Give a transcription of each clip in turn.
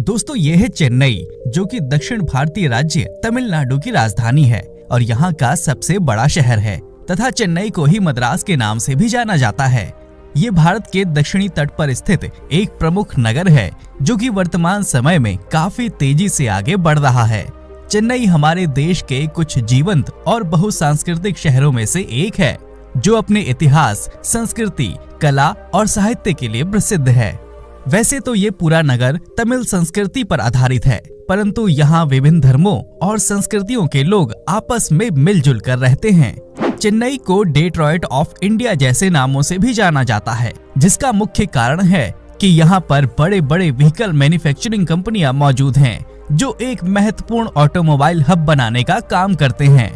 दोस्तों ये है चेन्नई, जो कि दक्षिण भारतीय राज्य तमिलनाडु की राजधानी है और यहाँ का सबसे बड़ा शहर है तथा चेन्नई को ही मद्रास के नाम से भी जाना जाता है। ये भारत के दक्षिणी तट पर स्थित एक प्रमुख नगर है जो कि वर्तमान समय में काफी तेजी से आगे बढ़ रहा है। चेन्नई हमारे देश के कुछ जीवंत और बहुसांस्कृतिक शहरों में से एक है जो अपने इतिहास, संस्कृति, कला और साहित्य के लिए प्रसिद्ध है। वैसे तो ये पूरा नगर तमिल संस्कृति पर आधारित है, परंतु यहाँ विभिन्न धर्मों और संस्कृतियों के लोग आपस में मिलजुल कर रहते हैं। चेन्नई को डेट्रॉइट ऑफ इंडिया जैसे नामों से भी जाना जाता है, जिसका मुख्य कारण है कि यहाँ पर बड़े बड़े व्हीकल मैन्युफैक्चरिंग कंपनियां मौजूद हैं, जो एक महत्वपूर्ण ऑटोमोबाइल हब बनाने का काम करते हैं।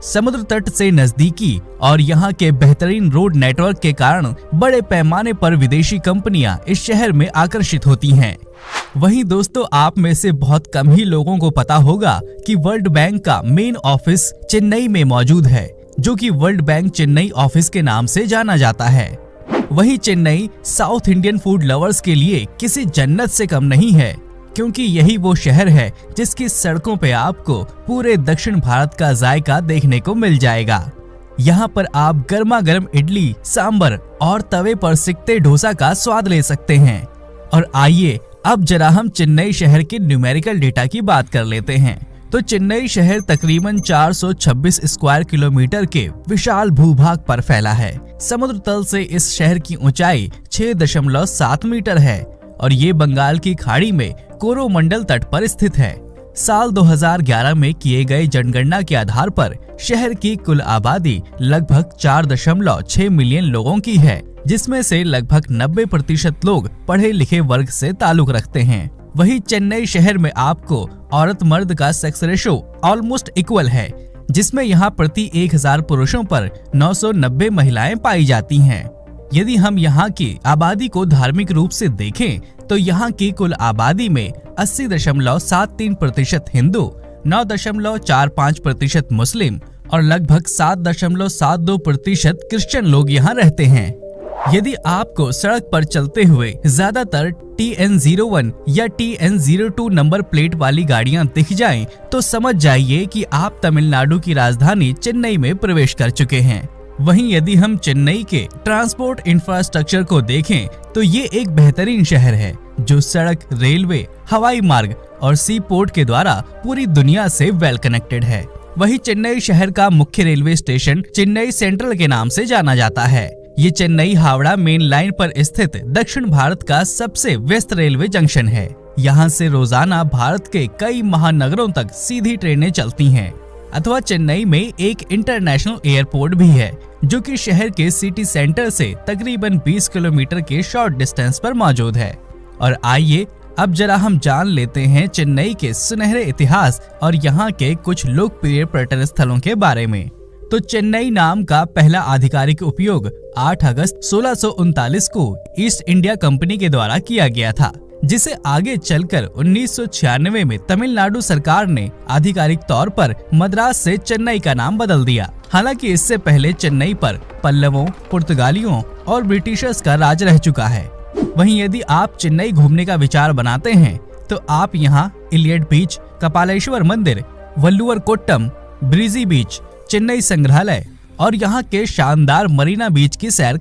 समुद्र तट से नजदीकी और यहाँ के बेहतरीन रोड नेटवर्क के कारण बड़े पैमाने पर विदेशी कंपनियां इस शहर में आकर्षित होती हैं। वहीं दोस्तों, आप में से बहुत कम ही लोगों को पता होगा कि वर्ल्ड बैंक का मेन ऑफिस चेन्नई में मौजूद है, जो कि वर्ल्ड बैंक चेन्नई ऑफिस के नाम से जाना जाता है। वहीं Chennai south Indian food lovers के लिए किसी जन्नत से कम नहीं है, क्योंकि यही वो शहर है जिसकी सड़कों पे आपको पूरे दक्षिण भारत का जायका देखने को मिल जाएगा। यहाँ पर आप गर्मा गर्म इडली, सांबर और तवे पर सिकते डोसा का स्वाद ले सकते हैं। और आइए अब जरा हम चेन्नई शहर के न्यूमेरिकल डेटा की बात कर लेते हैं। तो चेन्नई शहर तकरीबन 426 स्क्वायर किलोमीटर के विशाल भूभाग पर फैला है। समुद्र तल से इस शहर की ऊंचाई 6.7 मीटर है और ये बंगाल की खाड़ी में कोरोमंडल तट पर स्थित है। साल 2011 में किए गए जनगणना के आधार पर शहर की कुल आबादी लगभग 4.6 मिलियन लोगों की है, जिसमें से लगभग 90% लोग पढ़े लिखे वर्ग से ताल्लुक रखते हैं। वहीं चेन्नई शहर में आपको औरत मर्द का सेक्स रेशो ऑलमोस्ट इक्वल है, जिसमें यहाँ प्रति 1000 पुरुषों पर 990 महिलाएं पाई जाती हैं। यदि हम यहाँ की आबादी को धार्मिक रूप से देखें तो यहाँ की कुल आबादी में 80.73% हिंदू, 9.45% मुस्लिम और लगभग 7.72% क्रिश्चियन लोग यहाँ रहते हैं। यदि आपको सड़क पर चलते हुए ज्यादातर TN01 या TN02 नंबर प्लेट वाली गाड़ियां दिख जाएं, तो समझ जाइए कि आप तमिलनाडु की राजधानी चेन्नई में प्रवेश कर चुके हैं। वहीं यदि हम चेन्नई के ट्रांसपोर्ट इंफ्रास्ट्रक्चर को देखें तो ये एक बेहतरीन शहर है जो सड़क, रेलवे, हवाई मार्ग और सी पोर्ट के द्वारा पूरी दुनिया से वेल कनेक्टेड है। वहीं चेन्नई शहर का मुख्य रेलवे स्टेशन चेन्नई सेंट्रल के नाम से जाना जाता है। ये चेन्नई हावड़ा मेन लाइन पर स्थित दक्षिण भारत का सबसे व्यस्त रेलवे जंक्शन है। यहाँ से रोजाना भारत के कई महानगरों तक सीधी ट्रेनें चलती हैं। अथवा चेन्नई में एक इंटरनेशनल एयरपोर्ट भी है, जो कि शहर के सिटी सेंटर से तकरीबन 20 किलोमीटर के शॉर्ट डिस्टेंस पर मौजूद है। और आइए अब जरा हम जान लेते हैं चेन्नई के सुनहरे इतिहास और यहाँ के कुछ लोकप्रिय पर्यटन स्थलों के बारे में। तो चेन्नई नाम का पहला आधिकारिक उपयोग 8 अगस्त 1639 को ईस्ट इंडिया कंपनी के द्वारा किया गया था, जिसे आगे चलकर 1996 में तमिलनाडु सरकार ने आधिकारिक तौर पर मद्रास से चेन्नई का नाम बदल दिया। हालांकि इससे पहले चेन्नई पर पल्लवों, पुर्तगालियों और ब्रिटिशर्स का राज रह चुका है। वहीं यदि आप चेन्नई घूमने का विचार बनाते हैं तो आप यहाँ इलियट बीच, कपालेश्वर मंदिर, वल्लुवर कोट्टम, ब्रीजी बीच, चेन्नई संग्रहालय और यहाँ के शानदार मरीना बीच की सैर